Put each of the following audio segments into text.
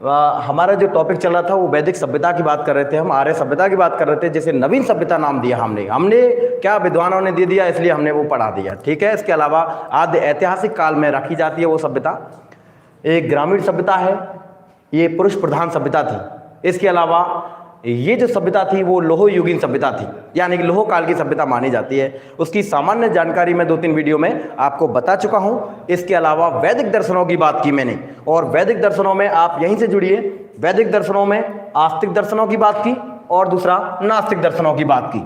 हमारा जो टॉपिक चल रहा था वो वैदिक सभ्यता की बात कर रहे थे, हम आर्य सभ्यता की बात कर रहे थे। जैसे नवीन सभ्यता नाम दिया हमने क्या विद्वानों ने दे दिया, इसलिए हमने वो पढ़ा दिया, ठीक है। इसके अलावा आद्य ऐतिहासिक काल में रखी जाती है वो सभ्यता, एक ग्रामीण सभ्यता है, ये पुरुष प्रधान सभ्यता थी। इसके अलावा ये जो सभ्यता थी वो लोह युगीन सभ्यता थी, यानी कि लोह काल की सभ्यता मानी जाती है। उसकी सामान्य जानकारी मैं 2-3 वीडियो में आपको बता चुका हूं। इसके अलावा वैदिक दर्शनों की बात की मैंने, और वैदिक दर्शनों में आप यहीं से जुड़िए। वैदिक दर्शनों में आस्तिक दर्शनों की बात की और दूसरा नास्तिक दर्शनों की बात की,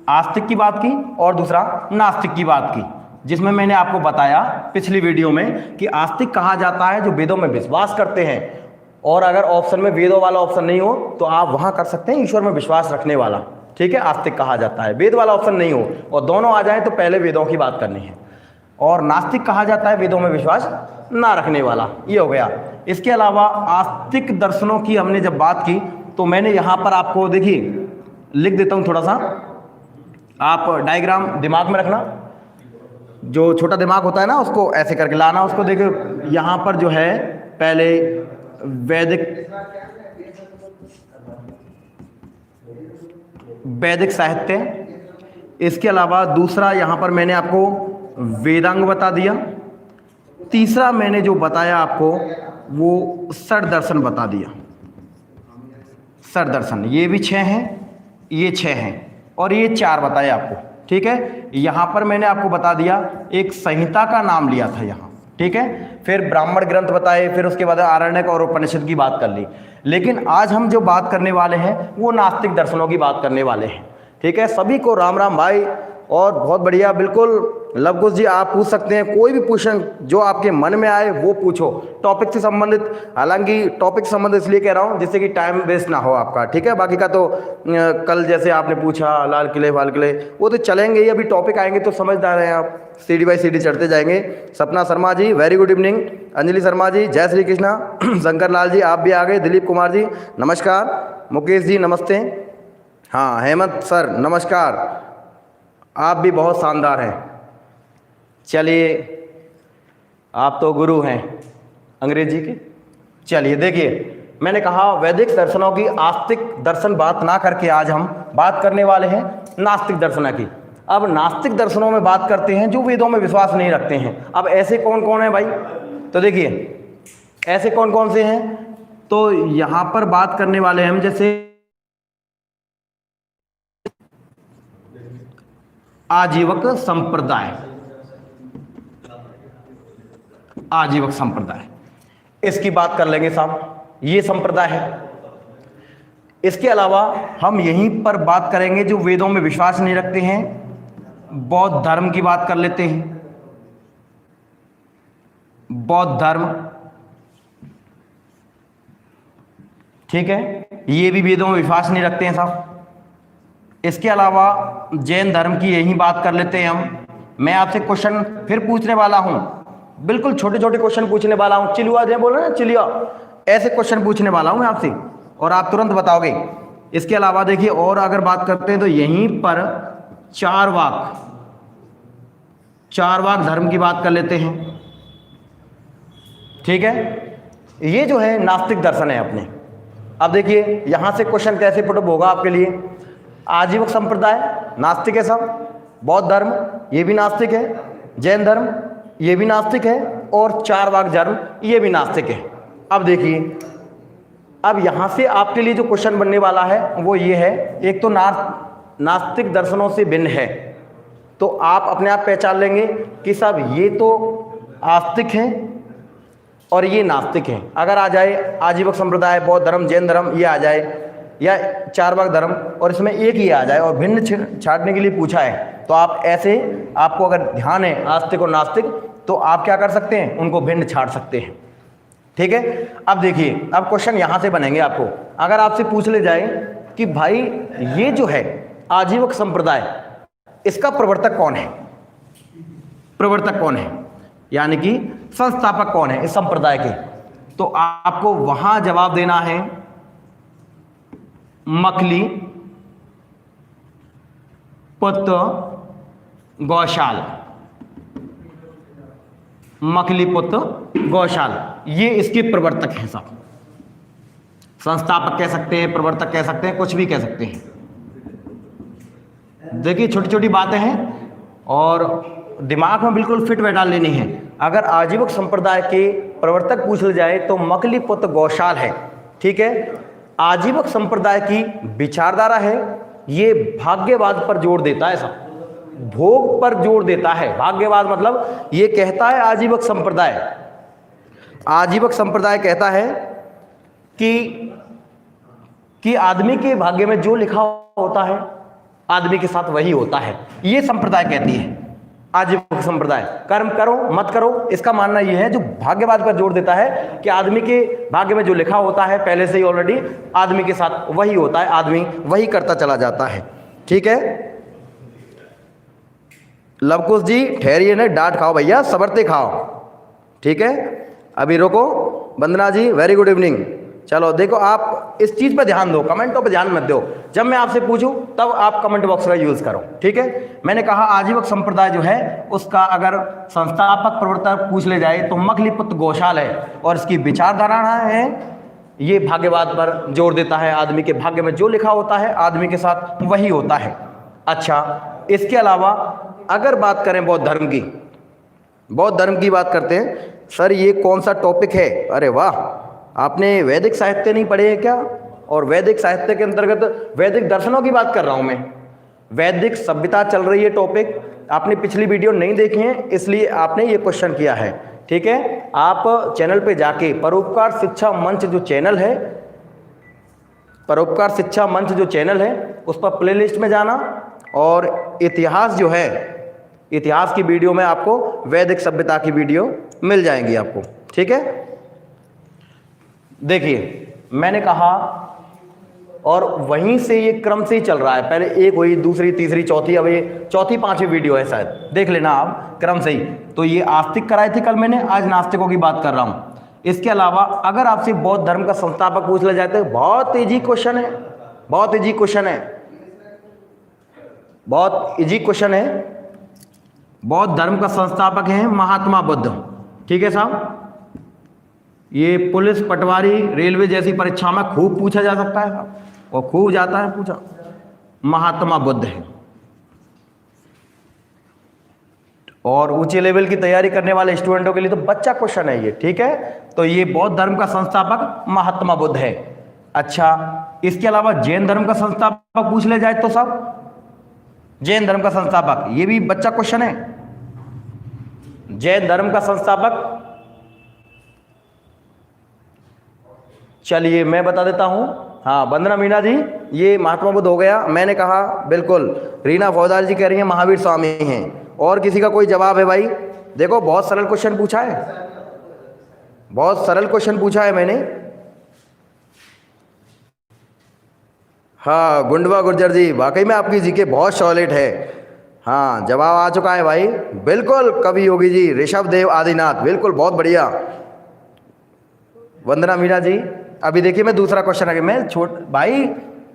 आस्तिक की बात की और दूसरा नास्तिक की बात की, जिसमें मैंने आपको बताया पिछली वीडियो में कि आस्तिक कहा जाता है जो वेदों में विश्वास करते हैं, और अगर ऑप्शन में वेदों वाला ऑप्शन नहीं हो तो आप वहां कर सकते हैं ईश्वर में विश्वास रखने वाला, ठीक है, आस्तिक कहा जाता है। वेद वाला ऑप्शन नहीं हो और दोनों आ जाए तो पहले वेदों की बात करनी है। और नास्तिक कहा जाता है वेदों में विश्वास ना रखने वाला, ये हो गया। इसके अलावा आस्तिक दर्शनों की हमने जब बात की तो मैंने यहाँ पर आपको देखिए लिख देता हूँ, थोड़ा सा आप डायग्राम दिमाग में रखना। जो छोटा दिमाग होता है ना उसको ऐसे करके लाना, उसको देखिए यहाँ पर जो है पहले वैदिक साहित्य, इसके अलावा दूसरा यहाँ पर मैंने आपको वेदांग बता दिया, तीसरा मैंने जो बताया आपको वो षड दर्शन बता दिया। षड दर्शन ये भी 6 हैं, ये 6 हैं और ये 4 बताए आपको, ठीक है। यहाँ पर मैंने आपको बता दिया एक संहिता का नाम लिया था यहाँ, ठीक है। फिर ब्राह्मण ग्रंथ बताए, फिर उसके बाद आरण्यक और उपनिषद की बात कर ली। लेकिन आज हम जो बात करने वाले हैं वो नास्तिक दर्शनों की बात करने वाले हैं, ठीक है। सभी को राम राम भाई, और बहुत बढ़िया, बिल्कुल लवकुश जी आप पूछ सकते हैं, कोई भी क्वेश्चन जो आपके मन में आए वो पूछो टॉपिक से संबंधित। हालांकि टॉपिक से संबंधित इसलिए कह रहा हूँ जिससे कि टाइम वेस्ट ना हो आपका, ठीक है। बाकी का तो कल जैसे आपने पूछा लाल किले वाल किले वो तो चलेंगे ही, अभी टॉपिक आएंगे तो समझदार हैं आप, सीढ़ी बाई सीढ़ी चढ़ते जाएंगे। Sapna Sharma ji very good evening, Anjali Sharma ji जय श्री कृष्णा, शंकर लाल जी आप भी आ गए, दिलीप कुमार जी नमस्कार, मुकेश जी नमस्ते, हाँ हेमंत सर नमस्कार, आप भी बहुत शानदार हैं। चलिए आप तो गुरु हैं अंग्रेजी के। चलिए देखिए मैंने कहा वैदिक दर्शनों की आस्तिक दर्शन बात ना करके आज हम बात करने वाले हैं नास्तिक दर्शन की। अब नास्तिक दर्शनों में बात करते हैं जो वेदों में विश्वास नहीं रखते हैं। अब ऐसे कौन कौन है भाई, तो देखिए ऐसे कौन कौन से हैं, तो यहां पर बात करने वाले हैं हम, जैसे आजीवक संप्रदाय, आजीवक संप्रदाय इसकी बात कर लेंगे साहब, ये संप्रदाय है। इसके अलावा हम यहीं पर बात करेंगे जो वेदों में विश्वास नहीं रखते हैं, बौद्ध धर्म की बात कर लेते हैं। बौद्ध धर्म, ठीक है, ये भी वेदों में विश्वास नहीं रखते हैं साहब। इसके अलावा जैन धर्म की यही बात कर लेते हैं हम। मैं आपसे क्वेश्चन फिर पूछने वाला हूं, बिल्कुल छोटे छोटे क्वेश्चन पूछने वाला हूं, चिलुआ जो बोलो ना चिलिया, ऐसे क्वेश्चन पूछने वाला हूं मैं आपसे और आप तुरंत बताओगे। इसके अलावा देखिए और अगर बात करते हैं तो यहीं पर चारवाक धर्म की बात कर लेते हैं, ठीक है। ये जो है नास्तिक दर्शन है अपने। अब देखिए यहां से क्वेश्चन कैसे पुटअप होगा आपके लिए। आजीवक संप्रदाय नास्तिक है सब, बौद्ध धर्म ये भी नास्तिक है, जैन धर्म ये भी नास्तिक है और चारवाक धर्म ये भी नास्तिक है। अब देखिए अब यहां से आपके लिए जो क्वेश्चन बनने वाला है वो ये है, एक तो नास्तिक दर्शनों से भिन्न है, तो आप अपने आप पहचान लेंगे कि सब ये तो आस्तिक हैं और ये नास्तिक हैं। अगर आ जाए आजीवक संप्रदाय, बौद्ध धर्म, जैन धर्म ये आ जाए, या चारवाक धर्म और इसमें एक ही आ जाए और भिन्न छाटने के लिए पूछा है, तो आप ऐसे, आपको अगर ध्यान है आस्तिक और नास्तिक, तो आप क्या कर सकते हैं, उनको भिन्न छाट सकते हैं, ठीक है। अब देखिए अब क्वेश्चन यहां से बनेंगे आपको। अगर आपसे पूछ ले जाए कि भाई ये जो है आजीवक संप्रदाय, इसका प्रवर्तक कौन है, प्रवर्तक कौन है, यानी कि संस्थापक कौन है इस संप्रदाय के, तो आपको वहां जवाब देना है मखली पुत्र गौशाल। मखलीपुत्र गौशाल, ये इसके प्रवर्तक हैं साहब। संस्थापक कह सकते हैं, प्रवर्तक कह सकते हैं, कुछ भी कह सकते हैं। देखिए छोटी छोटी बातें हैं और दिमाग में बिल्कुल फिट बैठा लेनी है। अगर आजीवक संप्रदाय के प्रवर्तक पूछ ले जाए तो मखलीपुत्र गौशाल है, ठीक है। आजीवक संप्रदाय की विचारधारा है, ये भाग्यवाद पर जोर देता है साहब, भोग पर जोर देता है। भाग्यवाद मतलब ये कहता है आजीवक संप्रदाय, आजीवक संप्रदाय कहता है कि आदमी के भाग्य में जो लिखा होता है आदमी के साथ वही होता है, ये संप्रदाय कहती है। आजीवक संप्रदाय कर्म करो मत करो, इसका मानना यह है, जो भाग्यवाद पर जोर देता है कि आदमी के भाग्य में जो लिखा होता है पहले से ही ऑलरेडी आदमी के साथ वही होता है, आदमी वही करता चला जाता है, ठीक है। लवकुश जी ठहरिए ना, डांट खाओ भैया, सबरते खाओ, ठीक है। अभी रुको। वंदना जी वेरी गुड इवनिंग। चलो देखो, आप इस चीज़ पर ध्यान दो, कमेंटों पर ध्यान मत दो। जब मैं आपसे पूछूं तब आप कमेंट बॉक्स का यूज़ करो, ठीक है। मैंने कहा आजीवक संप्रदाय जो है उसका अगर संस्थापक प्रवर्तक पूछ ले जाए तो मखलीपुत्र गौशाल है और इसकी विचारधारा है, ये भाग्यवाद पर जोर देता है। आदमी के भाग्य में जो लिखा होता है आदमी के साथ वही होता है। अच्छा, इसके अलावा अगर बात करें बौद्ध धर्म की, बौद्ध धर्म की बात करते हैं। सर ये कौन सा टॉपिक है? अरे वाह, आपने वैदिक साहित्य नहीं पढ़े हैं क्या? और वैदिक साहित्य के अंतर्गत वैदिक दर्शनों की बात कर रहा हूं मैं, वैदिक सभ्यता चल रही है टॉपिक। आपने पिछली वीडियो नहीं देखी है इसलिए आपने ये क्वेश्चन किया है, ठीक है। आप चैनल पे जाके परोपकार शिक्षा मंच जो चैनल है, परोपकार शिक्षा मंच जो चैनल है उस पर प्लेलिस्ट में जाना और इतिहास जो है, इतिहास की वीडियो में आपको वैदिक सभ्यता की वीडियो मिल जाएंगी आपको, ठीक है। देखिए मैंने कहा, और वहीं से ये क्रम से ही चल रहा है, पहले एक हुई, दूसरी, तीसरी, चौथी, अब ये चौथी पांचवी वीडियो है शायद, देख लेना आप क्रम से ही। तो ये आस्तिक कराई थी कल मैंने, आज नास्तिकों की बात कर रहा हूं। इसके अलावा अगर आपसे बौद्ध धर्म का संस्थापक पूछ ले जाते, बहुत इजी क्वेश्चन है, बहुत इजी क्वेश्चन है, बहुत इजी क्वेश्चन है। बौद्ध धर्म का संस्थापक है महात्मा बुद्ध, ठीक है साहब। ये पुलिस, पटवारी, रेलवे जैसी परीक्षा में खूब पूछा जा सकता है साहब, और खूब जाता है पूछा। महात्मा बुद्ध है। और ऊंचे लेवल की तैयारी करने वाले स्टूडेंटों के लिए तो बच्चा क्वेश्चन है ये, ठीक है। तो ये बौद्ध धर्म का संस्थापक महात्मा बुद्ध है। अच्छा, इसके अलावा जैन धर्म का संस्थापक पूछ ले जाए तो साहब, जैन धर्म का संस्थापक, ये भी बच्चा क्वेश्चन है। जैन धर्म का संस्थापक, चलिए मैं बता देता हूं। हाँ वंदना मीना जी, ये महात्मा बुद्ध हो गया। मैंने कहा बिल्कुल, रीना फौजदार जी कह रही हैं महावीर स्वामी हैं। और किसी का कोई जवाब है भाई? देखो बहुत सरल क्वेश्चन पूछा है, बहुत सरल क्वेश्चन पूछा है मैंने। हाँ गुंडवा गुर्जर जी, वाकई में आपकी जीके बहुत सॉलिड है। हाँ जवाब आ चुका है भाई, बिल्कुल। कवि योगी जी, ऋषभ देव आदिनाथ, बिल्कुल बहुत बढ़िया। वंदना मीना जी, अभी देखिए मैं दूसरा क्वेश्चन आगे, मैं भाई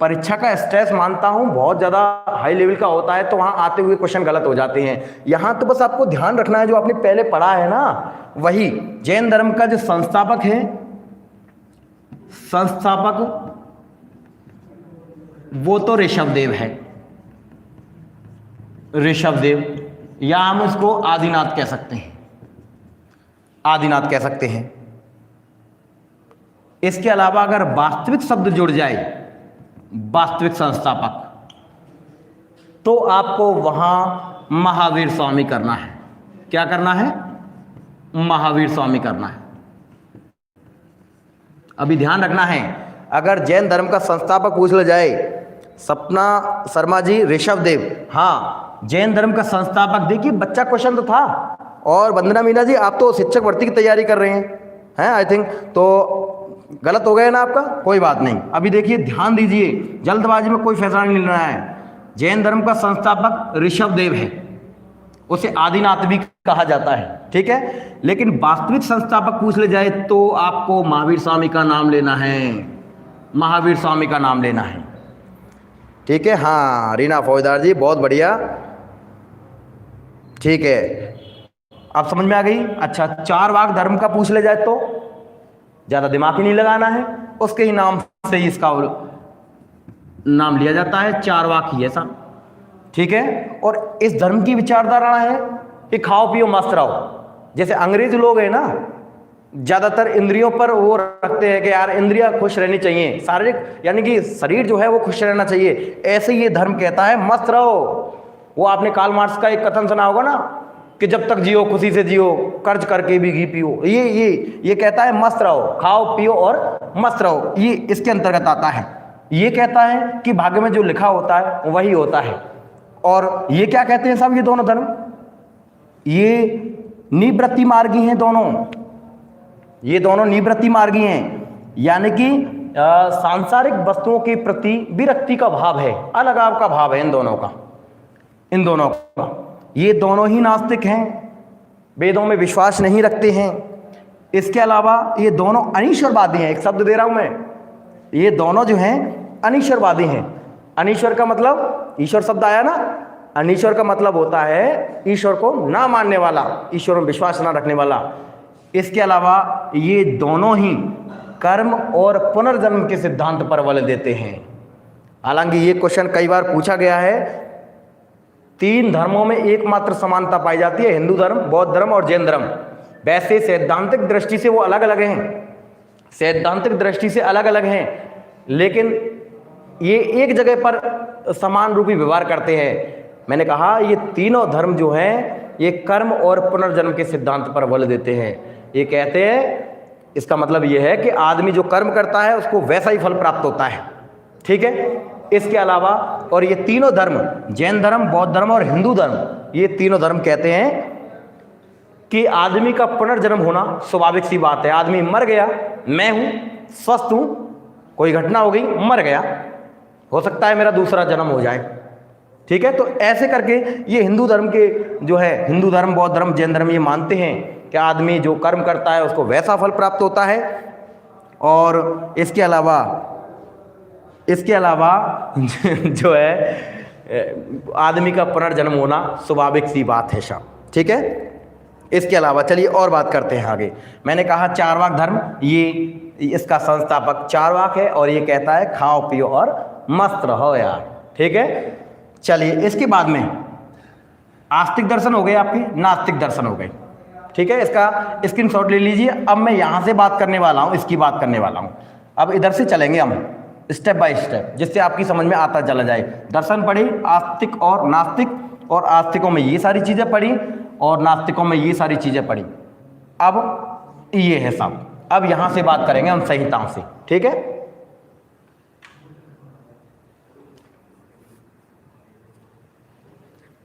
परीक्षा का स्ट्रेस मानता हूं बहुत ज़्यादा हाई लेवल का होता है, तो वहाँ आते हुए क्वेश्चन गलत हो जाते हैं। यहाँ तो बस आपको ध्यान रखना है जो आपने पहले पढ़ा है ना, वही। जैन धर्म का जो संस्थापक है, संस्थापक वो तो ऋषभदेव है, ऋषभदेव, या हम उसको आदिनाथ कह सकते हैं, आदिनाथ कह सकते हैं। इसके अलावा अगर वास्तविक शब्द जुड़ जाए, वास्तविक संस्थापक, तो आपको वहां महावीर स्वामी करना है। क्या करना है? महावीर स्वामी करना है। अभी ध्यान रखना है, अगर जैन धर्म का संस्थापक पूछ ले जाए, सपना शर्मा जी, ऋषभदेव, हाँ जैन धर्म का संस्थापक, देखिए बच्चा क्वेश्चन तो था। और वंदना मीना जी, आप तो शिक्षक भर्ती की तैयारी कर रहे हैं आई थिंक, तो गलत हो गया ना आपका, कोई बात नहीं। अभी देखिए ध्यान दीजिए, जल्दबाजी में कोई फैसला नहीं लेना है। जैन धर्म का संस्थापक ऋषभदेव है, उसे आदिनाथ भी कहा जाता है, ठीक है। लेकिन वास्तविक संस्थापक पूछ ले जाए तो आपको महावीर स्वामी का नाम लेना है, महावीर स्वामी का नाम लेना है, ठीक है। हाँ रीना फौजदार जी बहुत बढ़िया, ठीक है। अब समझ में आ गई। अच्छा, चारवाक धर्म का पूछ ले जाए तो ज्यादा दिमाग ही नहीं लगाना है, उसके ही नाम से ही इसका नाम लिया जाता है, चारवाक ही ऐसा, ठीक है। और इस धर्म की विचारधारा है कि खाओ पियो मस्त रहो। जैसे अंग्रेज लोग हैं ना, ज्यादातर इंद्रियों पर वो रखते हैं कि यार इंद्रियां खुश रहनी चाहिए, शारीरिक यानी कि शरीर जो है वो खुश रहना चाहिए। ऐसे ये धर्म कहता है मस्त रहो। वो आपने कार्ल मार्क्स का एक कथन सुना होगा ना कि जब तक जियो खुशी से जियो, कर्ज करके भी घी पियो। ये कहता है मस्त रहो, खाओ पियो और मस्त रहो, ये इसके अंतर्गत आता है। ये कहता है कि भाग्य में जो लिखा होता है वही होता है। और ये क्या कहते हैं सब, ये दोनों धर्म ये निवृत्ति मार्गी हैं दोनों, ये दोनों निवृत्ति मार्गी हैं, यानी कि सांसारिक वस्तुओं के प्रति विरक्ति का भाव है, अलगाव का भाव है इन दोनों का, इन दोनों का। ये दोनों ही नास्तिक हैं, वेदों में विश्वास नहीं रखते हैं। इसके अलावा ये दोनों अनीश्वरवादी हैं। एक शब्द दे रहा हूं मैं, ये दोनों जो हैं अनीश्वरवादी हैं। अनीश्वर का मतलब, ईश्वर शब्द आया ना, अनीश्वर का मतलब होता है ईश्वर को ना मानने वाला, ईश्वर में विश्वास ना रखने वाला। इसके अलावा ये दोनों ही कर्म और पुनर्जन्म के सिद्धांत पर बल देते हैं। हालांकि ये क्वेश्चन कई बार पूछा गया है। तीन धर्मों में एकमात्र समानता पाई जाती है, हिंदू धर्म, बौद्ध धर्म और जैन धर्म। वैसे सैद्धांतिक दृष्टि से वो अलग अलग हैं, सैद्धांतिक दृष्टि से अलग अलग हैं, लेकिन ये एक जगह पर समान रूपी व्यवहार करते हैं। मैंने कहा ये तीनों धर्म जो हैं ये कर्म और पुनर्जन्म के सिद्धांत पर बल देते हैं। ये कहते हैं, इसका मतलब ये है कि आदमी जो कर्म करता है उसको वैसा ही फल प्राप्त होता है, ठीक है। इसके अलावा और ये तीनों धर्म, जैन धर्म, बौद्ध धर्म और हिंदू धर्म, ये तीनों धर्म कहते हैं कि आदमी का पुनर्जन्म होना स्वाभाविक सी बात है। आदमी मर गया, मैं हूं, स्वस्थ हूं, कोई घटना हो गई, मर गया, हो सकता है मेरा दूसरा जन्म हो जाए, ठीक है। तो ऐसे करके ये हिंदू धर्म के जो है, हिंदू धर्म, बौद्ध धर्म, जैन धर्म, ये मानते हैं कि आदमी जो कर्म करता है उसको वैसा फल प्राप्त होता है। और इसके अलावा जो है आदमी का पुनर्जन्म होना स्वाभाविक सी बात है शाम, ठीक है। इसके अलावा चलिए और बात करते हैं आगे। मैंने कहा चारवाक धर्म, ये इसका संस्थापक चारवाक है और ये कहता है खाओ पियो और मस्त रहो यार, ठीक है। चलिए इसके बाद में आस्तिक दर्शन हो गए आपके, नास्तिक दर्शन हो गए, ठीक है। इसका स्क्रीनशॉट ले लीजिए। अब मैं यहां से बात करने वाला हूं, इसकी बात करने वाला हूं। अब इधर से चलेंगे हम स्टेप बाय स्टेप, जिससे आपकी समझ में आता चला जाए। दर्शन पढ़ी, आस्तिक और नास्तिक, और आस्तिकों में ये सारी चीजें पढ़ी और नास्तिकों में ये सारी चीजें पढ़ी। अब ये है सब। अब यहां से बात करेंगे हम संहिताओं से, ठीक है।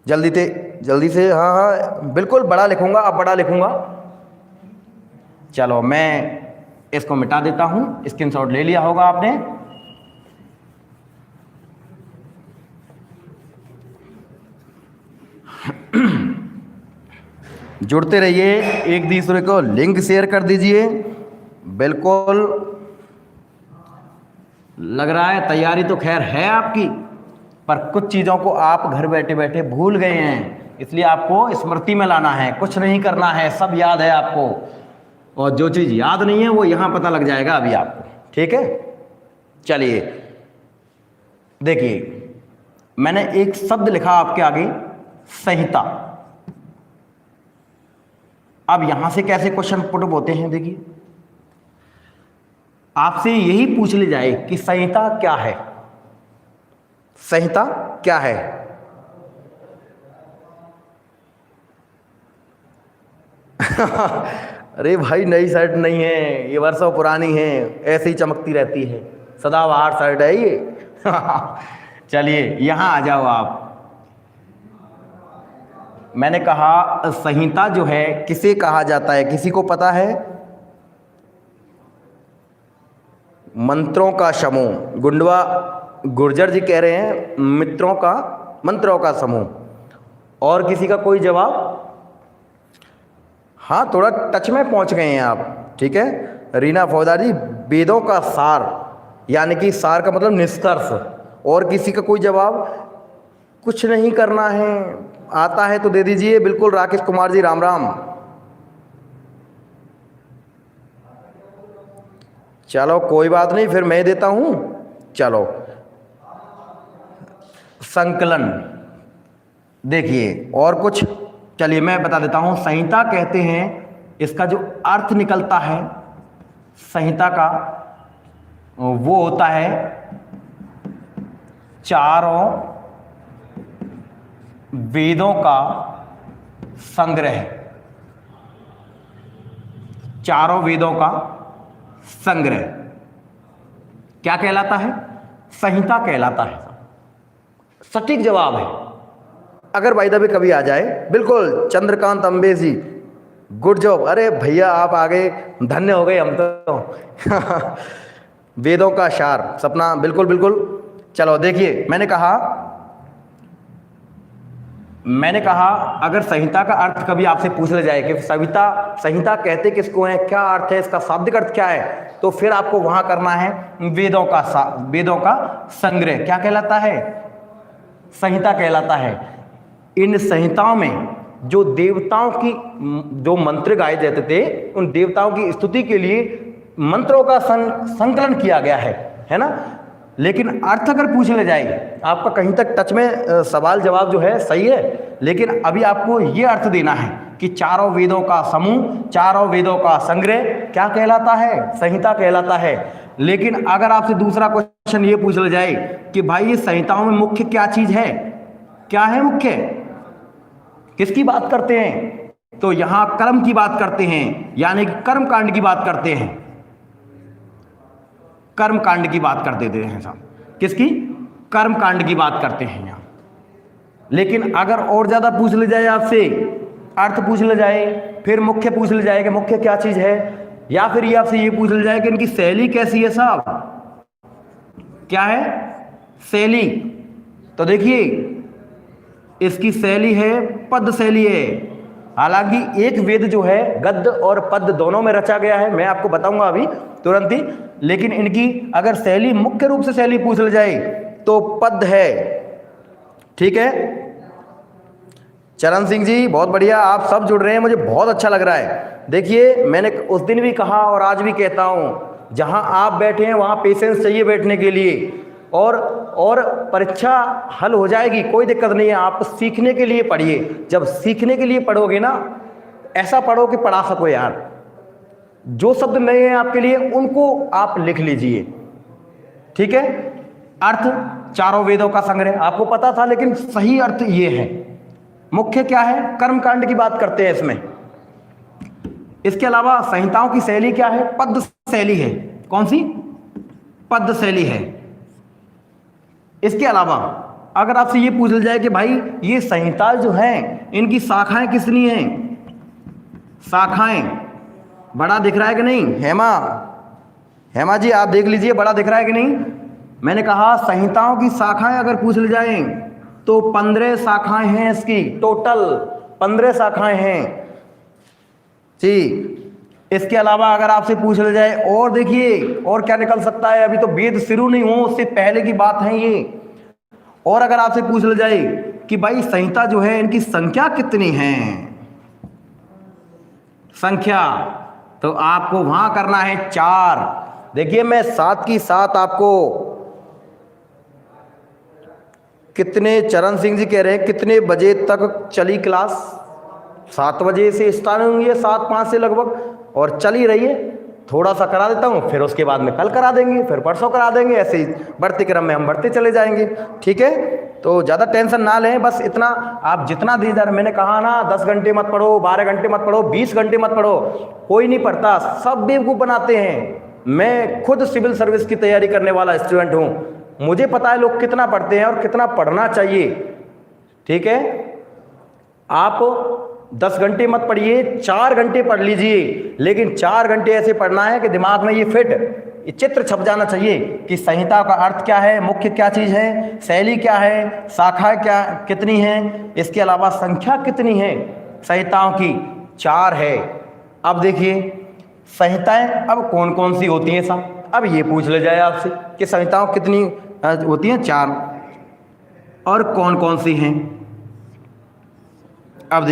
जल्दी से हाँ बिल्कुल, बड़ा लिखूंगा, अब बड़ा लिखूंगा। चलो मैं इसको मिटा देता हूं, स्क्रीनशॉट ले लिया होगा आपने। जुड़ते रहिए, एक दूसरे को लिंक शेयर कर दीजिए। बिल्कुल लग रहा है तैयारी तो खैर है आपकी, पर कुछ चीज़ों को आप घर बैठे बैठे भूल गए हैं, इसलिए आपको स्मृति में लाना है। कुछ नहीं करना है, सब याद है आपको, और जो चीज़ याद नहीं है वो यहाँ पता लग जाएगा अभी आपको, ठीक है। चलिए देखिए, मैंने एक शब्द लिखा आपके आगे, संहिता। अब यहां से कैसे क्वेश्चन पुट होते हैं, देखिए आपसे यही पूछ ले जाए कि संहिता क्या है, संहिता क्या है। अरे भाई नई शर्ट नहीं है, ये वर्षों पुरानी है, ऐसे ही चमकती रहती है, सदाबहार शर्ट है ये। चलिए यहां आ जाओ आप। मैंने कहा संहिता जो है किसे कहा जाता है, किसी को पता है? मंत्रों का समूह। गुंडवा गुर्जर जी कह रहे हैं मंत्रों का समूह। और किसी का कोई जवाब? हाँ, थोड़ा टच में पहुंच गए हैं आप, ठीक है। रीना फौजदार जी, वेदों का सार, यानी कि सार का मतलब निष्कर्ष। और किसी का कोई जवाब? कुछ नहीं करना है, आता है तो दे दीजिए। बिल्कुल राकेश कुमार जी, राम राम। चलो कोई बात नहीं, फिर मैं देता हूं। चलो, संकलन देखिए, और कुछ, चलिए मैं बता देता हूं। संहिता कहते हैं, इसका जो अर्थ निकलता है संहिता का, वो होता है चारों वेदों का संग्रह। चारों वेदों का संग्रह क्या कहलाता है? संहिता कहलाता है। सटीक जवाब है। अगर भाई दबे कभी आ जाए, बिल्कुल चंद्रकांत अंबे जी, गुड जॉब। अरे भैया आप आगे, धन्य हो गए हम तो। वेदों का सार, सपना, बिल्कुल बिल्कुल। चलो देखिए, मैंने कहा अगर संहिता का अर्थ कभी आपसे पूछ ले जाए कि संहिता कहते किसको है, क्या अर्थ है इसका, शाब्दिक अर्थ क्या है, तो फिर आपको वहां करना है वेदों का संग्रह। क्या कहलाता है? संहिता कहलाता है। इन संहिताओं में जो देवताओं की जो मंत्र गाए जाते थे, उन देवताओं की स्तुति के लिए मंत्रों का संकलन किया गया है ना। लेकिन अर्थ अगर पूछ ले जाए, आपका कहीं तक टच में सवाल जवाब जो है सही है, लेकिन अभी आपको ये अर्थ देना है कि चारों वेदों का समूह, चारों वेदों का संग्रह क्या कहलाता है? संहिता कहलाता है। लेकिन अगर आपसे दूसरा क्वेश्चन ये पूछ ले जाए कि भाई ये संहिताओं में मुख्य क्या चीज है, क्या है मुख्य, किसकी बात करते हैं, तो यहां कर्म की बात करते हैं, यानी कि कर्म कांड की बात करते हैं। कर्म कांड की बात कर देते हैं साहब। किसकी? कर्म कांड की बात करते हैं यहां। लेकिन अगर और ज्यादा पूछ ले जाए आपसे, अर्थ पूछ ले जाए, फिर मुख्य पूछ ले जाए कि मुख्य क्या चीज है, या फिर ये आपसे ये पूछ ले जाए कि इनकी शैली कैसी है साहब, क्या है शैली, तो देखिए इसकी शैली है पद शैली है। हालांकि एक वेद जो है गद्य और पद दोनों में रचा गया है, मैं आपको बताऊंगा अभी तुरंत ही। लेकिन इनकी अगर शैली, मुख्य रूप से शैली पूछ ले जाए तो पद है। ठीक है, चरण सिंह जी बहुत बढ़िया, आप सब जुड़ रहे हैं, मुझे बहुत अच्छा लग रहा है। देखिए मैंने उस दिन भी कहा और आज भी कहता हूं, जहां आप बैठे हैं वहां पेशेंस चाहिए बैठने के लिए, और परीक्षा हल हो जाएगी, कोई दिक्कत नहीं है। आप सीखने के लिए पढ़िए। जब सीखने के लिए पढ़ोगे ना, ऐसा पढ़ो कि पढ़ा सको यार। जो शब्द नए हैं आपके लिए उनको आप लिख लीजिए। ठीक है, अर्थ चारों वेदों का संग्रह आपको पता था, लेकिन सही अर्थ ये है। मुख्य क्या है? कर्म कांड की बात करते हैं इसमें। इसके अलावा संहिताओं की शैली क्या है? पद शैली है। कौन सी? पद शैली है। इसके अलावा अगर आपसे ये पूछ लिया जाए कि भाई ये संहिता जो हैं इनकी शाखाएं कितनी हैं, शाखाएं बड़ा दिख रहा है कि नहीं? हेमा जी आप देख लीजिए, बड़ा दिख रहा है कि नहीं? मैंने कहा संहिताओं की शाखाएं अगर पूछ ली जाए तो 15 शाखाएं हैं इसकी, टोटल 15 शाखाएं हैं जी। इसके अलावा अगर आपसे पूछ लिया जाए, और देखिए और क्या निकल सकता है, अभी तो वेद शुरू नहीं हो उससे पहले की बात है ये। और अगर आपसे पूछ लिया जाए कि भाई संहिता जो है इनकी संख्या कितनी है, संख्या, तो आपको वहां करना है 4। देखिए मैं साथ की साथ आपको, कितने, चरण सिंह जी कह रहे हैं कितने बजे तक चली क्लास? 7 बजे से स्टार्ट होंगी, 7:05 से लगभग, और चली रही है। थोड़ा सा करा देता हूँ, फिर उसके बाद में कल करा देंगे, फिर परसों करा देंगे, ऐसे ही बढ़ते क्रम में हम बढ़ते चले जाएंगे। ठीक है, तो ज़्यादा टेंशन ना लें, बस इतना आप जितना दे जा रहे। मैंने कहा ना 10 घंटे मत पढ़ो, 12 घंटे मत पढ़ो, 20 घंटे मत पढ़ो, कोई नहीं पढ़ता, सब बेवकूफ़ बनाते हैं। मैं खुद सिविल सर्विस की तैयारी करने वाला स्टूडेंट हूँ, मुझे पता है लोग कितना पढ़ते हैं और कितना पढ़ना चाहिए। ठीक है, आप 10 घंटे मत पढ़िए, 4 घंटे पढ़ लीजिए, लेकिन 4 घंटे ऐसे पढ़ना है कि दिमाग में ये फिट, ये चित्र छप जाना चाहिए कि संहिता का अर्थ क्या है, मुख्य क्या चीज़ है, शैली क्या है, शाखाएं क्या कितनी हैं, इसके अलावा संख्या कितनी है संहिताओं की, 4 है। अब देखिए संहिताएं अब कौन कौन सी होती हैं साहब, अब ये पूछ ले जाए आपसे कि संहिताओं कितनी होती हैं? 4। और कौन कौन सी हैं? अब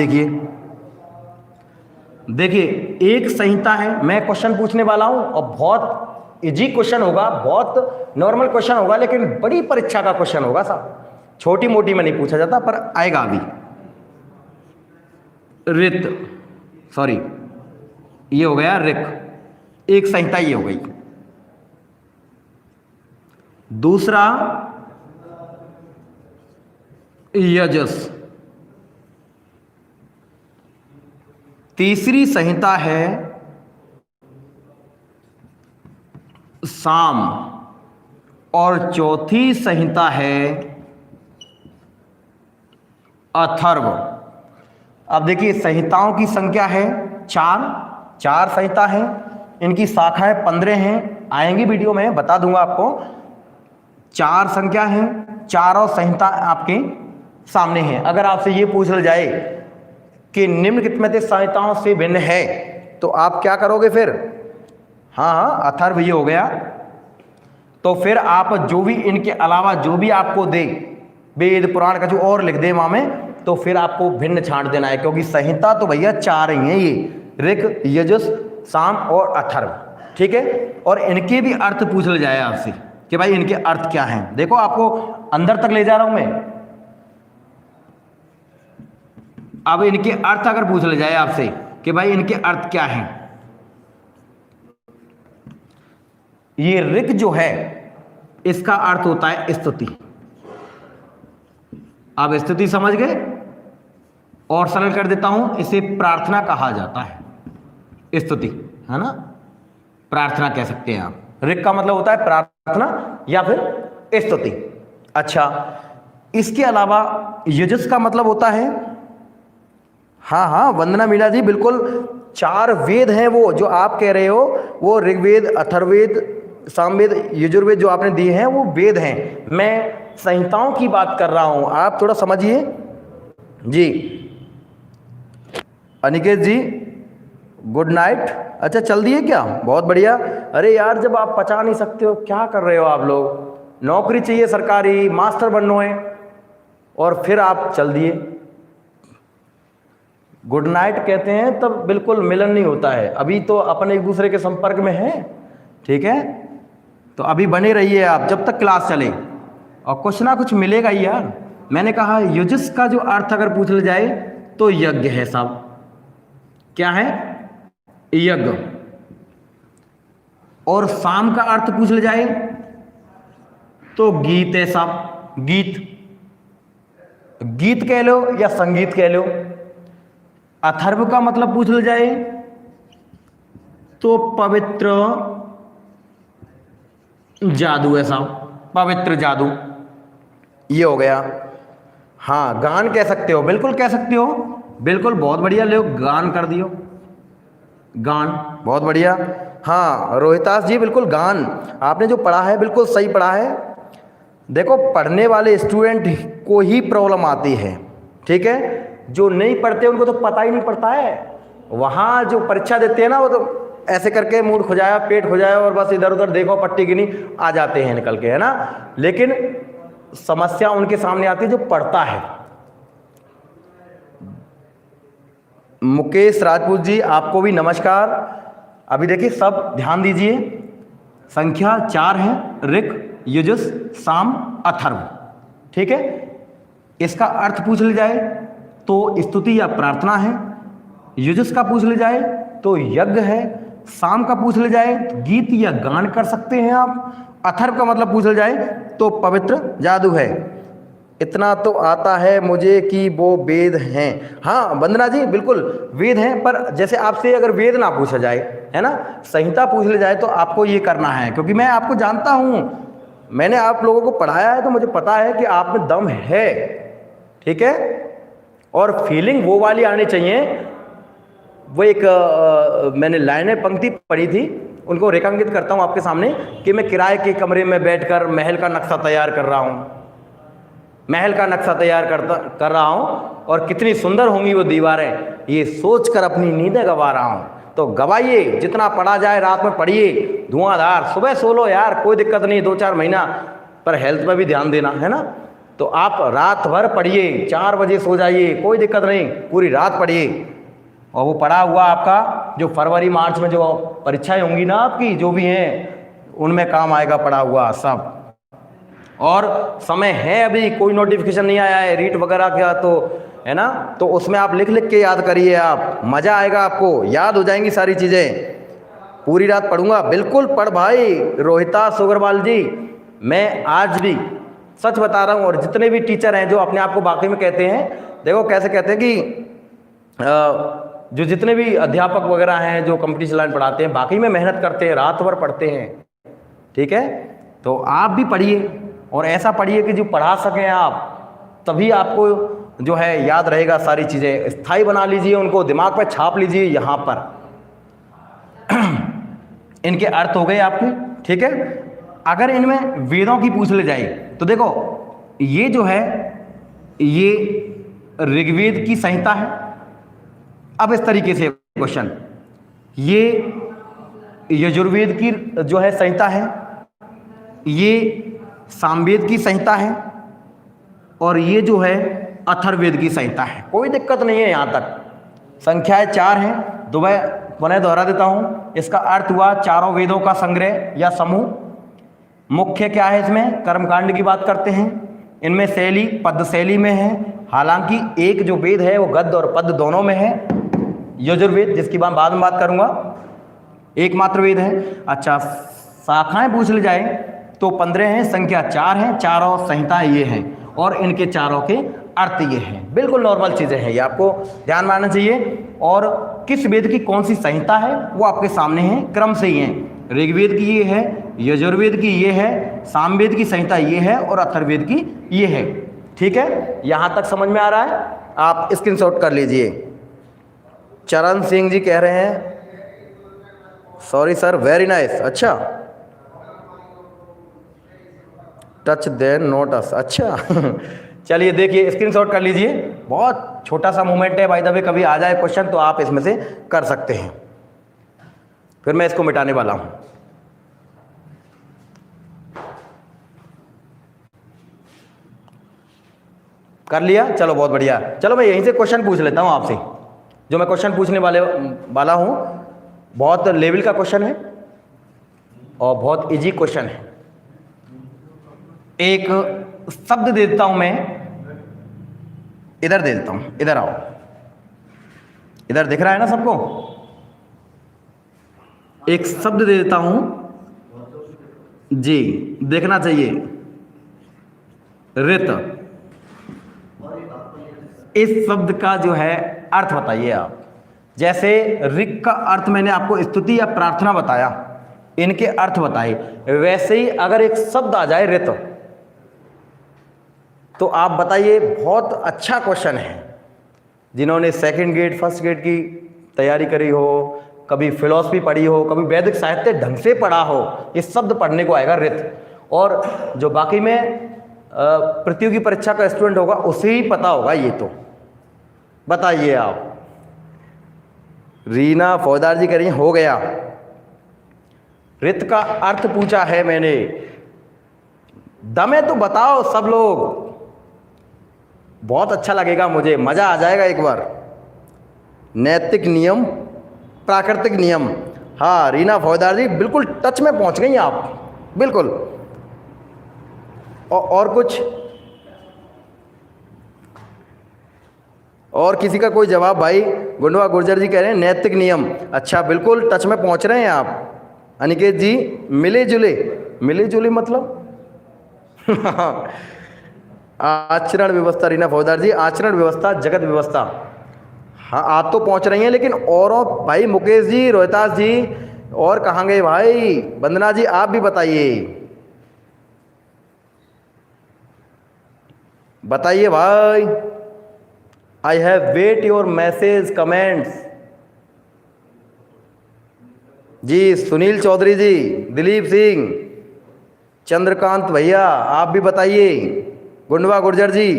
देखिए एक संहिता है, मैं क्वेश्चन पूछने वाला हूं और बहुत इजी क्वेश्चन होगा, बहुत नॉर्मल क्वेश्चन होगा, लेकिन बड़ी परीक्षा का क्वेश्चन होगा साहब, छोटी मोटी में नहीं पूछा जाता, पर आएगा अभी। रित, सॉरी ये हो गया ऋक, एक संहिता ये हो गई। दूसरा यजस, तीसरी संहिता है साम, और चौथी संहिता है अथर्व। अब देखिए संहिताओं की संख्या है 4 संहिता है, इनकी शाखाएं 15 हैं, आएंगी वीडियो में बता दूंगा आपको। 4 संख्या है, चारों संहिता आपके सामने है। अगर आपसे ये पूछ ल जाए कि निम्नलिखित संहिताओं से भिन्न है, तो आप क्या करोगे फिर? हाँ अथर्व ये हो गया। तो फिर आप जो भी इनके अलावा जो भी आपको दे, वेद पुराण का जो और लिख दे वहां में, तो फिर आपको भिन्न छांट देना है, क्योंकि संहिता तो भैया 4 ही हैं, ये ऋक, यजुस, साम और अथर्व, ठीक है। और इनके भी अर्थ पूछ ले जाए आपसे कि भाई इनके अर्थ क्या हैं। देखो आपको अंदर तक ले जा रहा हूं मैं। अब इनके अर्थ अगर पूछ ले जाए आपसे कि भाई इनके अर्थ क्या हैं, ये ऋक जो है इसका अर्थ होता है स्तुति। आप स्तुति समझ गए? और सरल कर देता हूं, इसे प्रार्थना कहा जाता है। स्तुति है ना, प्रार्थना कह सकते हैं आप। ऋक का मतलब होता है प्रार्थना या फिर स्तुति। अच्छा, इसके अलावा यजुस का मतलब होता है, हाँ वंदना मीणा जी, बिल्कुल 4 वेद हैं वो जो आप कह रहे हो, वो ऋग्वेद, अथर्ववेद, सामवेद, यजुर्वेद जो आपने दिए हैं वो वेद हैं। मैं संहिताओं की बात कर रहा हूं, आप थोड़ा समझिए जी। अनिकेत जी गुड नाइट। अच्छा चल दिए क्या? बहुत बढ़िया। अरे यार जब आप पचा नहीं सकते हो, क्या कर रहे हो आप लोग? नौकरी चाहिए सरकारी, मास्टर बनना है, और फिर आप चल दिए। गुड नाइट कहते हैं तब बिल्कुल मिलन नहीं होता है, अभी तो अपन एक दूसरे के संपर्क में हैं, ठीक है। तो अभी बने रहिए आप जब तक क्लास चले, और कुछ ना कुछ मिलेगा ही यार। मैंने कहा युजिस का जो अर्थ अगर पूछ ले जाए तो यज्ञ है साहब। क्या है? यज्ञ। और साम का अर्थ पूछ ले जाए तो गीत है साहब। गीत, गीत कह लो या संगीत कह लो। अथर्व का मतलब पूछ ले जाए तो पवित्र जादू है साहब, पवित्र जादू, ये हो गया। हाँ गान कह सकते हो, बिल्कुल कह सकते हो, बिल्कुल बहुत बढ़िया, ले गान कर दियो, गान बहुत बढ़िया। हाँ रोहितास जी बिल्कुल गान, आपने जो पढ़ा है बिल्कुल सही पढ़ा है। देखो पढ़ने वाले स्टूडेंट को ही प्रॉब्लम आती है, ठीक है, जो नहीं पढ़ते उनको तो पता ही नहीं पड़ता है। वहाँ जो परीक्षा देते हैं ना, वो तो ऐसे करके मूड खुजाया, पेट खुजाया, और बस इधर उधर देखो पट्टी गिनी, आ जाते हैं निकल के, है ना। लेकिन समस्या उनके सामने आती है जो पढ़ता है। मुकेश राजपूत जी आपको भी नमस्कार। अभी देखिए सब ध्यान दीजिए, संख्या 4 है, ऋक, यजुस, साम, अथर्व, ठीक है। इसका अर्थ पूछ ले जाए तो स्तुति या प्रार्थना है, यजुस का पूछ ले जाए तो यज्ञ है, साम का पूछ ले जाए तो गीत या गान कर सकते हैं आप, अथर्व का मतलब पूछ ले जाए तो पवित्र जादू है। इतना तो आता है मुझे कि वो वेद हैं। हाँ वंदना जी बिल्कुल वेद हैं, पर जैसे आपसे अगर वेद ना पूछा जाए, है ना, संहिता पूछ ले जाए तो आपको ये करना है, क्योंकि मैं आपको जानता हूँ, मैंने आप लोगों को पढ़ाया है, तो मुझे पता है कि आप में दम है, ठीक है। और फीलिंग वो वाली आनी चाहिए। वो एक मैंने लाइनें पंक्ति पढ़ी थी, उनको रेखांकित करता हूँ आपके सामने कि मैं किराए के कमरे में बैठकर महल का नक्शा तैयार कर रहा हूँ, महल का नक्शा तैयार कर रहा हूँ, और कितनी सुंदर होंगी वो दीवारें, ये सोचकर अपनी नींदें गंवा रहा हूँ। तो गवाइए, जितना पढ़ा जाए रात में पढ़िए, धुआंधार, सुबह सो लो यार, कोई दिक्कत नहीं, 2-4 महीना, पर हेल्थ पर भी ध्यान देना, है ना। तो आप रात भर पढ़िए, 4 बजे सो जाइए, कोई दिक्कत नहीं, पूरी रात पढ़िए। और वो पढ़ा हुआ आपका जो फरवरी मार्च में जो परीक्षाएं होंगी ना आपकी, जो भी हैं, उनमें काम आएगा पड़ा हुआ सब। और समय है, अभी कोई नोटिफिकेशन नहीं आया है रीट वगैरह का, तो है ना, तो उसमें आप लिख लिख के याद करिए, आप मज़ा आएगा, आपको याद हो जाएंगी सारी चीज़ें। पूरी रात पढ़ूंगा, बिल्कुल पढ़ भाई रोहिता सुग्रवाल जी, मैं आज भी सच बता रहा हूँ। और जितने भी टीचर हैं जो अपने आप को बाकी में कहते हैं, देखो कैसे कहते हैं कि जो जितने भी अध्यापक वगैरह हैं जो कंपटीशन लाइन पढ़ाते हैं, बाकी में मेहनत करते हैं, रात भर पढ़ते हैं, ठीक है। तो आप भी पढ़िए और ऐसा पढ़िए कि जो पढ़ा सकें आप, तभी आपको जो है याद रहेगा सारी चीज़ें। स्थायी बना लीजिए उनको, दिमाग पर छाप लीजिए यहाँ पर। इनके अर्थ हो गए आपके, ठीक है। अगर इनमें वेदों की पूछ ले जाए तो देखो ये जो है ये ऋग्वेद की संहिता है। अब इस तरीके से क्वेश्चन, ये यजुर्वेद की जो है संहिता है, ये सामवेद की संहिता है, और ये जो है अथर्ववेद की संहिता है। कोई दिक्कत नहीं है यहाँ तक। संख्याएं 4 हैं, पुनः दोहरा देता हूँ। इसका अर्थ हुआ चारों वेदों का संग्रह या समूह। मुख्य क्या है इसमें, कर्मकांड की बात करते हैं। इनमें शैली पद शैली में है, हालांकि एक जो वेद है वो गद्य और पद दोनों में है, यजुर्वेद, जिसकी बाद में बात करूंगा, एकमात्र वेद है। अच्छा, शाखाएं पूछ ली जाए तो 15 हैं, संख्या 4 है, चारों संहिताएं ये हैं, और इनके चारों के अर्थ ये हैं। बिल्कुल नॉर्मल चीज़ें हैं, ये आपको ध्यान में आना चाहिए। और किस वेद की कौन सी संहिता है वो आपके सामने है, क्रम से ही है। ऋग्वेद की ये है, यजुर्वेद की ये है, सामवेद की संहिता ये है, और अथर्ववेद की ये है, ठीक है। यहाँ तक समझ में आ रहा है, आप स्क्रीनशॉट कर लीजिए। चरण सिंह जी कह रहे हैं सॉरी सर, वेरी नाइस, अच्छा, टच देन नोट अस, अच्छा। चलिए देखिए, स्क्रीनशॉट कर लीजिए, बहुत छोटा सा मूवमेंट है, बाय द वे कभी आ जाए क्वेश्चन तो आप इसमें से कर सकते हैं। फिर मैं इसको मिटाने वाला हूं। कर लिया, चलो बहुत बढ़िया। चलो मैं यहीं से क्वेश्चन पूछ लेता हूं आपसे, जो मैं क्वेश्चन पूछने वाला हूं। बहुत लेवल का क्वेश्चन है और बहुत इजी क्वेश्चन है। एक शब्द दे देता हूं मैं, इधर दे देता हूं, इधर आओ, इधर दिख रहा है ना सबको। एक शब्द दे देता हूं जी, देखना चाहिए, ऋत। इस शब्द का जो है अर्थ बताइए आप। जैसे ऋग का अर्थ मैंने आपको स्तुति या प्रार्थना बताया, इनके अर्थ बताए, वैसे ही अगर एक शब्द आ जाए ऋत, तो आप बताइए। बहुत अच्छा क्वेश्चन है। जिन्होंने सेकंड ग्रेड फर्स्ट ग्रेड की तैयारी करी हो, कभी फिलॉसफी पढ़ी हो, कभी वैदिक साहित्य ढंग से पढ़ा हो, इस शब्द पढ़ने को आएगा ऋत। और जो बाकी में प्रतियोगी परीक्षा का स्टूडेंट होगा उसे ही पता होगा ये। तो बताइए आप। रीना फौजदार जी कह रही हो गया। ऋत का अर्थ पूछा है मैंने, दमे तो बताओ सब लोग, बहुत अच्छा लगेगा मुझे, मजा आ जाएगा एक बार। नैतिक नियम, प्राकृतिक नियम, हाँ रीना फौजदार जी बिल्कुल टच में पहुंच गई आप, बिल्कुल। और कुछ, और किसी का कोई जवाब? भाई गुंडवा गुर्जर जी कह रहे हैं नैतिक नियम, अच्छा बिल्कुल टच में पहुंच रहे हैं आप। अनिकेत जी मिले जुले, मिले जुले मतलब आचरण व्यवस्था, रीना फौजदार जी आचरण व्यवस्था, जगत व्यवस्था, हाँ आप तो पहुंच रही हैं, लेकिन और भाई मुकेश जी, रोहितास जी, और कहाँ गए भाई? वंदना जी आप भी बताइए, बताइए भाई। I have wait your message comments. जी सुनील चौधरी जी, दिलीप सिंह, चंद्रकांत भैया आप भी बताइए, गुंडवा गुर्जर जी,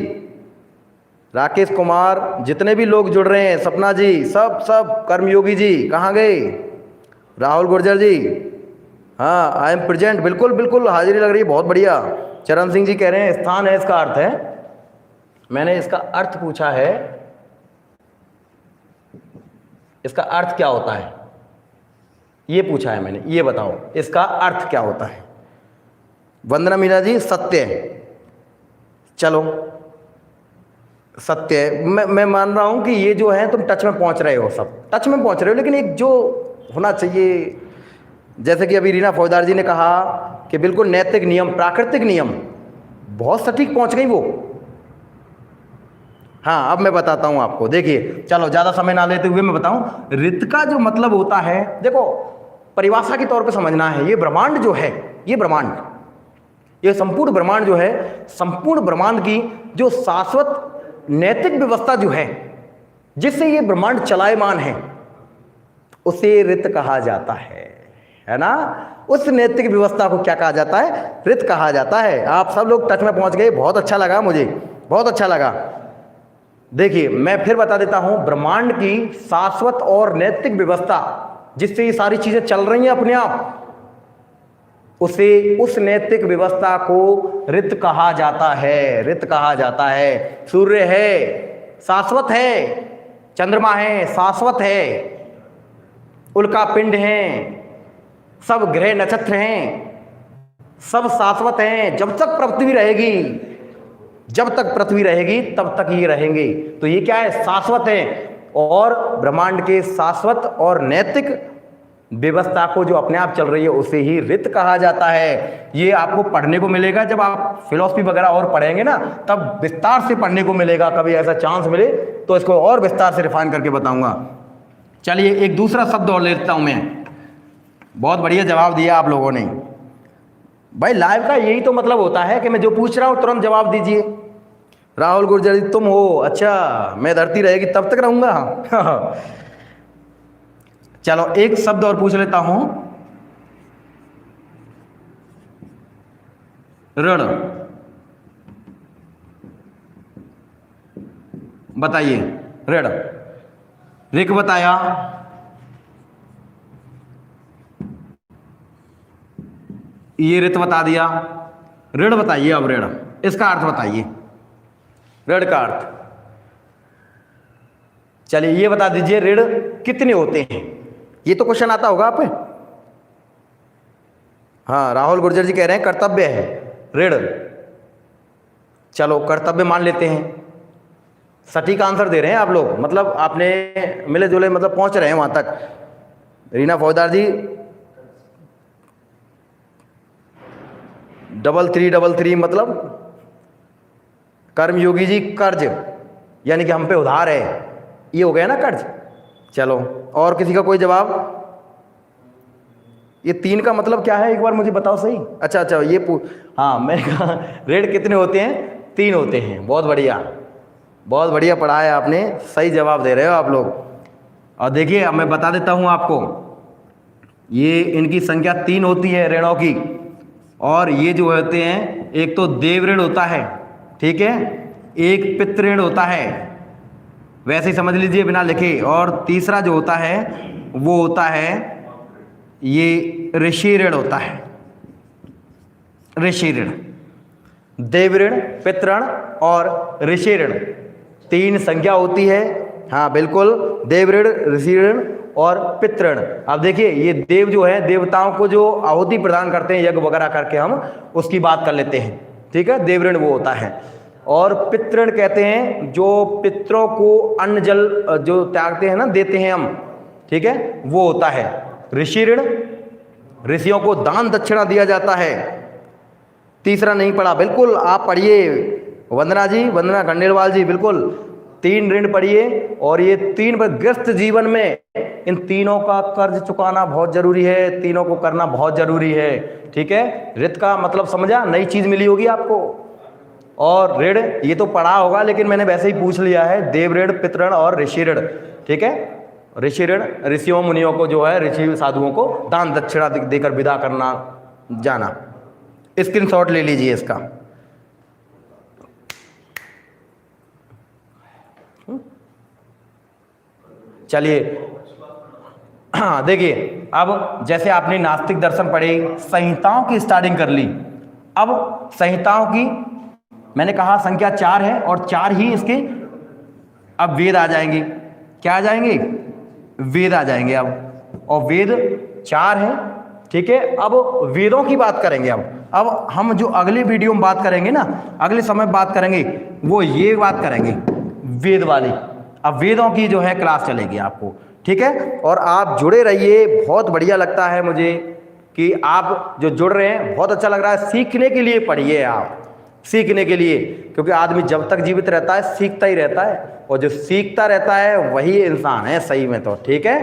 राकेश कुमार, जितने भी लोग जुड़ रहे हैं, सपना जी, सब कर्मयोगी जी कहाँ गए? राहुल गुर्जर जी, हाँ आई एम प्रेजेंट, बिल्कुल बिल्कुल हाजिरी लग रही है, बहुत बढ़िया। चरण सिंह जी कह रहे हैं स्थान है, इसका अर्थ है। मैंने इसका अर्थ पूछा है, इसका अर्थ क्या होता है? ये पूछा है मैंने, ये बताओ इसका अर्थ क्या होता है। वंदना मीना जी सत्य है, चलो सत्य है। मैं मान रहा हूं कि ये जो है तुम टच में पहुंच रहे हो, सब टच में पहुंच रहे हो, लेकिन एक जो होना चाहिए, जैसे कि अभी रीना फौजदार जी ने कहा कि बिल्कुल नैतिक नियम, प्राकृतिक नियम, बहुत सटीक पहुंच गई वो। हाँ अब मैं बताता हूं आपको, देखिए चलो ज़्यादा समय ना लेते हुए मैं बताऊं। ऋत का जो मतलब होता है, देखो परिभाषा के तौर पे समझना है, ये ब्रह्मांड जो है, ये ब्रह्मांड, ये संपूर्ण ब्रह्मांड जो है, संपूर्ण ब्रह्मांड की जो शाश्वत नैतिक व्यवस्था जो है, जिससे ये ब्रह्मांड चलायमान है, उसे ऋत कहा जाता है ना। उस नैतिक व्यवस्था को क्या कहा जाता है, ऋत कहा जाता है। आप सब लोग टच में पहुंच गए, बहुत अच्छा लगा, मुझे बहुत अच्छा लगा। देखिए मैं फिर बता देता हूं, ब्रह्मांड की शाश्वत और नैतिक व्यवस्था जिससे ये सारी चीजें चल रही हैं अपने आप, उसे, उस नैतिक व्यवस्था को ऋत कहा जाता है, ऋत कहा जाता है। सूर्य है शाश्वत है, चंद्रमा है शाश्वत है, उल्का पिंड हैं, सब ग्रह नक्षत्र हैं, सब शाश्वत हैं। जब तक पृथ्वी रहेगी, जब तक पृथ्वी रहेगी तब तक ये रहेंगे। तो ये क्या है, शाश्वत है। और ब्रह्मांड के शाश्वत और नैतिक व्यवस्था को जो अपने आप चल रही है उसे ही ऋत कहा जाता है। ये आपको पढ़ने को मिलेगा, जब आप फिलॉसफी वगैरह और पढ़ेंगे ना, तब विस्तार से पढ़ने को मिलेगा। कभी ऐसा चांस मिले तो इसको और विस्तार से रिफाइन करके बताऊंगा। चलिए एक दूसरा शब्द और लेता हूं मैं। बहुत बढ़िया जवाब दिया आप लोगों ने भाई। लाइव का यही तो मतलब होता है कि मैं जो पूछ रहा हूं तुरंत जवाब दीजिए। राहुल गुर्जर जी तुम हो, अच्छा मैं धरती रहेगी तब तक रहूंगा। चलो एक शब्द और पूछ लेता हूं, ऋण। बताइए ऋण, ऋक बताया, ये ऋत बता दिया, ऋण बताइए। अब ऋण, इसका अर्थ बताइए, ऋण का अर्थ। चलिए ये बता दीजिए ऋण कितने होते हैं, ये तो क्वेश्चन आता होगा आप पे। हाँ राहुल गुर्जर जी कह रहे हैं कर्तव्य है ऋण। चलो कर्तव्य मान लेते हैं, सटीक आंसर दे रहे हैं आप लोग, मतलब आपने मिले जुले मतलब पहुंच रहे हैं वहां तक। रीना फौजदार जी 3333 मतलब कर्मयोगी जी कर्ज, यानी कि हम पे उधार है, ये हो गया ना कर्ज। चलो और किसी का कोई जवाब। ये 3 का मतलब क्या है एक बार मुझे बताओ सही। अच्छा ये हाँ मैंने कहा ऋण कितने होते हैं, 3 होते हैं। बहुत बढ़िया, बहुत बढ़िया पढ़ा है आपने, सही जवाब दे रहे हो आप लोग। और देखिए अब मैं बता देता हूं आपको, ये इनकी संख्या 3 होती है ऋणों की। और ये जो होते हैं, एक तो देव ऋण होता है, ठीक है, एक पितृ ऋण होता है, वैसे ही समझ लीजिए बिना लिखे। और तीसरा जो होता है वो होता है ये ऋषि ऋण होता है, ऋषि ऋण। देव ऋण, पितृ ऋण और ऋषि ऋण, 3 संख्या होती है। हाँ बिल्कुल, देव ऋण, ऋषि ऋण और पितृ ऋण। अब देखिए ये देव जो है, देवताओं को जो आहुति प्रदान करते हैं यज्ञ वगैरह करके, हम उसकी बात कर लेते हैं, ठीक है, देव ऋण वो होता है। और पितृ ऋण कहते हैं जो पितरों को अन्न जल जो त्यागते हैं ना, देते हैं हम, ठीक है, वो होता है। ऋषि ऋण, ऋषियों को दान दक्षिणा दिया जाता है। तीसरा नहीं पढ़ा, बिल्कुल आप पढ़िए वंदना जी, वंदना खंडेलवाल जी, बिल्कुल 3 ऋण पढ़िए। और ये 3 गृहस्थ जीवन में इन तीनों का कर्ज चुकाना बहुत जरूरी है, तीनों को करना बहुत जरूरी है, ठीक है। ऋत का मतलब समझा, नई चीज मिली होगी आपको। और ऋण ये तो पढ़ा होगा, लेकिन मैंने वैसे ही पूछ लिया है, देव ऋण, पितृ ऋण और ऋषि ऋण, ठीक है। ऋषि ऋण, ऋषियों मुनियों को जो है, ऋषि साधुओं को दान दक्षिणा देकर विदा करना जाना। स्क्रीनशॉट ले लीजिए इसका। चलिए हाँ देखिए, अब जैसे आपने नास्तिक दर्शन पढ़े, संहिताओं की स्टार्टिंग कर ली। अब संहिताओं की मैंने कहा संख्या 4 है, और 4 ही इसके अब वेद आ जाएंगे। क्या आ जाएंगे? वेद आ जाएंगे अब। और वेद 4 हैं, ठीक है। अब वेदों की बात करेंगे। अब हम जो अगले वीडियो में बात करेंगे ना, अगले समय बात करेंगे, वो ये बात करेंगे वेद वाली। अब वेदों की जो है क्लास चलेगी आपको, ठीक है। और आप जुड़े रहिए, बहुत बढ़िया लगता है मुझे कि आप जो जुड़ रहे हैं, बहुत अच्छा लग रहा है। सीखने के लिए पढ़िए आप, सीखने के लिए, क्योंकि आदमी जब तक जीवित रहता है सीखता ही रहता है, और जो सीखता रहता है वही इंसान है सही में तो, ठीक है।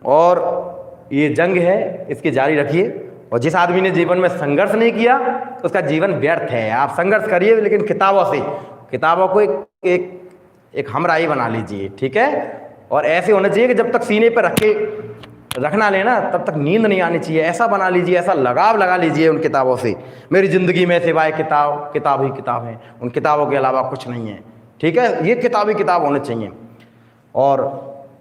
और ये जंग है, इसकी जारी रखिए। और जिस आदमी ने जीवन में संघर्ष नहीं किया उसका जीवन व्यर्थ है। आप संघर्ष करिए, लेकिन किताबों से, किताबों को एक हमराही बना लीजिए, ठीक है। और ऐसे होना चाहिए कि जब तक सीने पर रखना लेना तब तक नींद नहीं आनी चाहिए। ऐसा बना लीजिए, ऐसा लगाव लगा लीजिए उन किताबों से। मेरी ज़िंदगी में सिवाय किताब ही किताब है, उन किताबों के अलावा कुछ नहीं है, ठीक है। ये किताब ही किताब होने चाहिए। और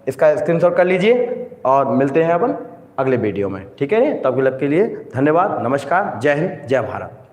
इसका स्क्रीनशॉट कर लीजिए और मिलते हैं अपन अगले वीडियो में, ठीक है। तब तक के लिए धन्यवाद, नमस्कार, जय हिंद, जय भारत।